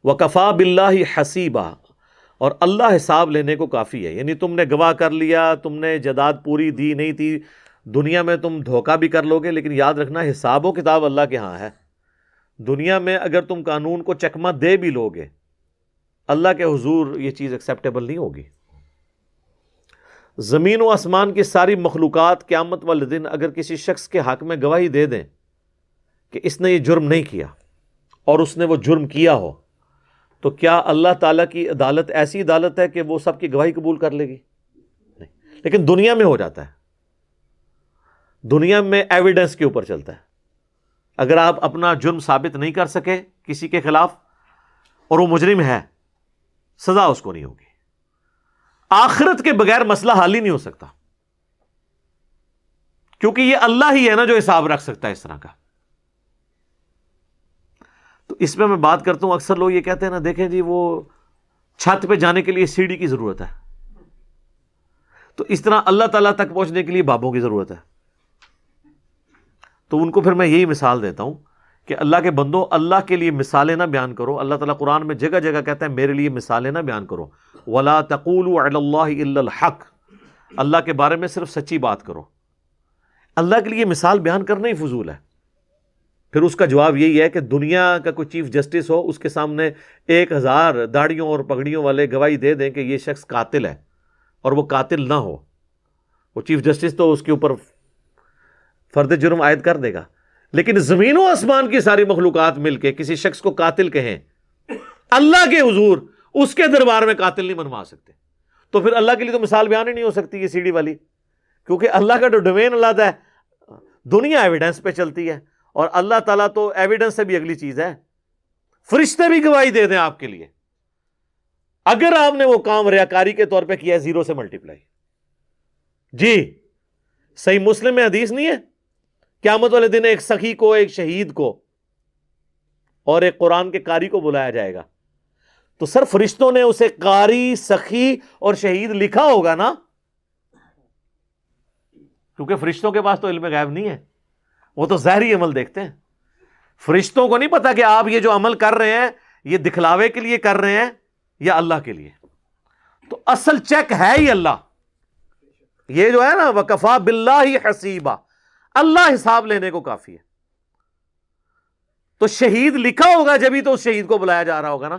وَكَفَى بِاللَّهِ حَسِيبًا، اور اللہ حساب لینے کو کافی ہے. یعنی تم نے گواہ کر لیا، تم نے جداد پوری دی نہیں تھی، دنیا میں تم دھوکہ بھی کر لو گے، لیکن یاد رکھنا حساب و کتاب اللہ کے ہاں ہے. دنیا میں اگر تم قانون کو چکمہ دے بھی لو گے، اللہ کے حضور یہ چیز ایکسیپٹیبل نہیں ہوگی. زمین و آسمان کی ساری مخلوقات قیامت والے دن اگر کسی شخص کے حق میں گواہی دے دیں کہ اس نے یہ جرم نہیں کیا اور اس نے وہ جرم کیا ہو، تو کیا اللہ تعالیٰ کی عدالت ایسی عدالت ہے کہ وہ سب کی گواہی قبول کر لے گی؟ نہیں. لیکن دنیا میں ہو جاتا ہے، دنیا میں ایویڈنس کے اوپر چلتا ہے. اگر آپ اپنا جرم ثابت نہیں کر سکے کسی کے خلاف اور وہ مجرم ہے، سزا اس کو نہیں ہوگی. آخرت کے بغیر مسئلہ حل ہی نہیں ہو سکتا، کیونکہ یہ اللہ ہی ہے نا جو حساب رکھ سکتا ہے اس طرح کا. تو اس میں بات کرتا ہوں، اکثر لوگ یہ کہتے ہیں نا، دیکھیں جی وہ چھت پہ جانے کے لیے سیڑھی کی ضرورت ہے، تو اس طرح اللہ تعالیٰ تک پہنچنے کے لیے بابوں کی ضرورت ہے. تو ان کو پھر میں یہی مثال دیتا ہوں کہ اللہ کے بندوں، اللہ کے لیے مثالیں نہ بیان کرو. اللہ تعالیٰ قرآن میں جگہ جگہ کہتا ہے میرے لیے مثالیں نہ بیان کرو. وَلَا تَقُولُوا عَلَى اللَّهِ إِلَّا الْحَقِّ، اللہ کے بارے میں صرف سچی بات کرو. اللہ کے لیے مثال بیان کرنا ہی فضول ہے. پھر اس کا جواب یہی ہے کہ دنیا کا کوئی چیف جسٹس ہو، اس کے سامنے 1000 داڑھیوں اور پگڑیوں والے گواہی دے دیں کہ یہ شخص قاتل ہے اور وہ قاتل نہ ہو، وہ چیف جسٹس تو اس کے اوپر فرد جرم عائد کر دے گا. لیکن زمین و آسمان کی ساری مخلوقات مل کے کسی شخص کو قاتل کہیں، اللہ کے حضور اس کے دربار میں قاتل نہیں منوا سکتے. تو پھر اللہ کے لیے تو مثال بیان ہی نہیں ہو سکتی یہ سیڑھی والی، کیونکہ اللہ کا جو ڈومین علیحدہ ہے. دنیا ایویڈنس پہ چلتی ہے اور اللہ تعالیٰ تو ایویڈنس سے بھی اگلی چیز ہے. فرشتے بھی گواہی دے دیں آپ کے لیے، اگر آپ نے وہ کام ریاکاری کے طور پہ کیا ہے 0 سے ملٹیپلائی. جی صحیح مسلم میں حدیث نہیں ہے، قیامت والے دن ایک سخی کو، ایک شہید کو اور ایک قرآن کے قاری کو بلایا جائے گا. تو سر فرشتوں نے اسے قاری، سخی اور شہید لکھا ہوگا نا، کیونکہ فرشتوں کے پاس تو علم غیب نہیں ہے، وہ تو ظاہری عمل دیکھتے ہیں. فرشتوں کو نہیں پتا کہ آپ یہ جو عمل کر رہے ہیں یہ دکھلاوے کے لیے کر رہے ہیں یا اللہ کے لیے. تو اصل چیک ہے ہی اللہ. یہ جو ہے نا وَكَفَى بِاللَّهِ حَسِيبًا، اللہ حساب لینے کو کافی ہے. تو شہید لکھا ہوگا جبھی تو اس شہید کو بلایا جا رہا ہوگا نا.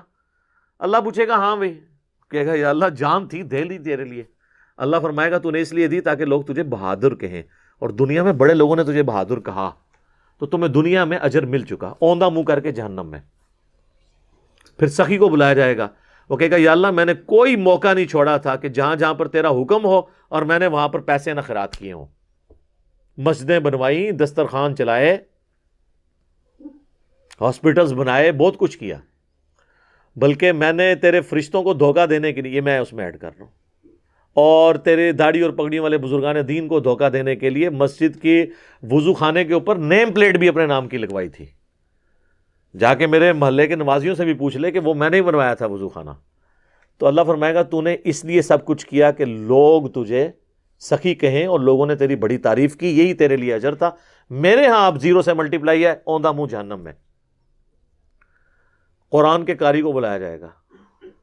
اللہ پوچھے گا ہاں بھائی، کہے گا یا اللہ جان تھی دے لی تیرے لیے. اللہ فرمائے گا تو نے اس لیے دی تاکہ لوگ تجھے بہادر کہیں، اور دنیا میں بڑے لوگوں نے تجھے بہادر کہا تو تمہیں دنیا میں اجر مل چکا، اوندہ منہ کر کے جہنم میں. پھر سخی کو بلایا جائے گا، وہ کہے گا یا اللہ میں نے کوئی موقع نہیں چھوڑا تھا کہ جہاں جہاں پر تیرا حکم ہو اور میں نے وہاں پر پیسے نہ خیرات کیے ہوں. مسجدیں بنوائی، دسترخوان چلائے، ہاسپٹلز بنائے، بہت کچھ کیا، بلکہ میں نے تیرے فرشتوں کو دھوکہ دینے کے لیے، یہ میں اس میں ایڈ کر رہا ہوں، اور تیرے داڑھی اور پگڑیوں والے بزرگان دین کو دھوکہ دینے کے لیے مسجد کی وضو خانے کے اوپر نیم پلیٹ بھی اپنے نام کی لگوائی تھی. جا کے میرے محلے کے نمازیوں سے بھی پوچھ لے کہ وہ میں نے ہی بنوایا تھا وضو خانہ. تو اللہ فرمائے گا تو نے اس لیے سب کچھ کیا کہ لوگ تجھے سخی کہیں اور لوگوں نے تیری بڑی تعریف کی، یہی تیرے لیے اجر تھا. میرے ہاں آپ 0 سے ملٹیپلائی ہے، اوندہ منہ جہنم میں. قرآن کے قاری کو بلایا جائے گا،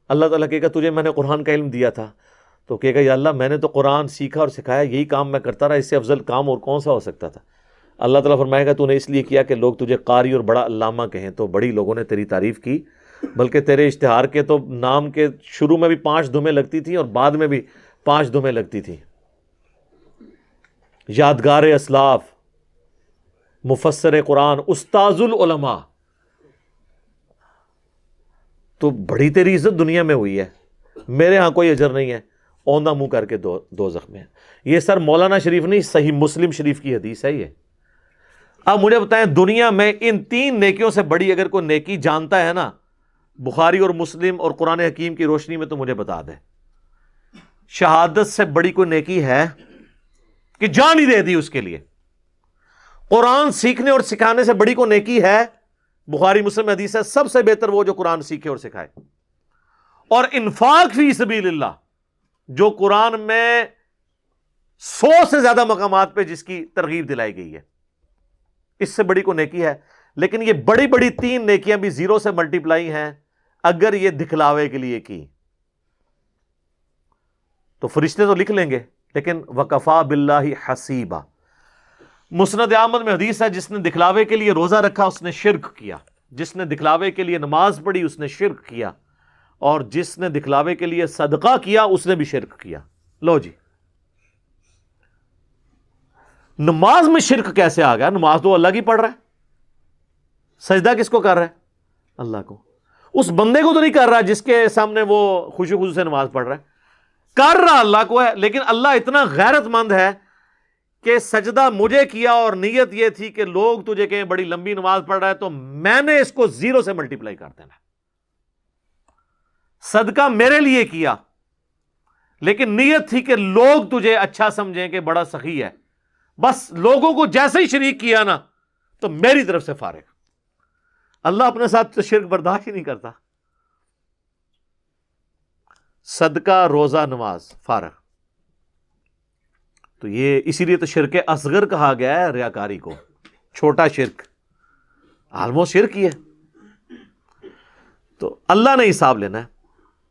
اللہ تعالیٰ کہے گا تجھے میں نے قرآن کا علم دیا تھا، تو کہے گا یا اللہ میں نے تو قرآن سیکھا اور سکھایا، یہی کام میں کرتا رہا، اس سے افضل کام اور کون سا ہو سکتا تھا. اللہ تعالیٰ فرمائے گا تو نے اس لیے کیا کہ لوگ تجھے قاری اور بڑا علامہ کہیں، تو بڑی لوگوں نے تیری تعریف کی، بلکہ تیرے اشتہار کے تو نام کے شروع میں بھی 5 دمیں لگتی تھیں اور بعد میں بھی 5 دمیں لگتی تھیں. یادگار اسلاف، مفسر قرآن، استاذ العلماء. تو بڑی تیری عزت دنیا میں ہوئی ہے، میرے ہاں کوئی اجر نہیں ہے، اوندہ منہ کر کے دوزخ میں. یہ سر مولانا شریف نہیں، صحیح مسلم شریف کی حدیث ہے یہ. اب مجھے بتائیں دنیا میں ان 3 نیکیوں سے بڑی اگر کوئی نیکی جانتا ہے نا، بخاری اور مسلم اور قرآن حکیم کی روشنی میں، تو مجھے بتا دے. شہادت سے بڑی کوئی نیکی ہے کہ جان ہی دے دی اس کے لیے؟ قرآن سیکھنے اور سکھانے سے بڑی کوئی نیکی ہے؟ بخاری مسلم حدیث ہے سب سے بہتر وہ جو قرآن سیکھے اور سکھائے. اور انفاق فی سبیل اللہ، جو قرآن میں 100 سے زیادہ مقامات پہ جس کی ترغیب دلائی گئی ہے، اس سے بڑی کوئی نیکی ہے؟ لیکن یہ بڑی بڑی 3 نیکیاں بھی 0 سے ملٹیپلائی ہیں اگر یہ دکھلاوے کے لیے کی تو فرشتے تو لکھ لیں گے، لیکن وکفا باللہ حسیبا۔ مسند احمد میں حدیث ہے، جس نے دکھلاوے کے لیے روزہ رکھا اس نے شرک کیا، جس نے دکھلاوے کے لیے نماز پڑھی اس نے شرک کیا، اور جس نے دکھلاوے کے لیے صدقہ کیا اس نے بھی شرک کیا۔ لو جی، نماز میں شرک کیسے آ گیا؟ نماز تو اللہ کی پڑھ رہا ہے، سجدہ کس کو کر رہا ہے؟ اللہ کو۔ اس بندے کو تو نہیں کر رہا جس کے سامنے وہ خوشی خوشی سے نماز پڑھ رہا ہے، کر رہا اللہ کو ہے، لیکن اللہ اتنا غیرت مند ہے کہ سجدہ مجھے کیا اور نیت یہ تھی کہ لوگ تجھے کہیں بڑی لمبی نماز پڑھ رہا ہے تو میں نے اس کو 0 سے ملٹیپلائی کر دینا۔ صدقہ میرے لیے کیا لیکن نیت تھی کہ لوگ تجھے اچھا سمجھیں کہ بڑا سخی ہے، بس لوگوں کو جیسے ہی شریک کیا نا تو میری طرف سے فارغ۔ اللہ اپنے ساتھ تو شرک برداشت ہی نہیں کرتا۔ صدقہ، روزہ، نماز، فارغ۔ تو یہ اسی لیے تو شرک اصغر کہا گیا ہے ریاکاری کو، چھوٹا شرک، آلموسٹ شرک ہی ہے۔ تو اللہ نے حساب لینا ہے۔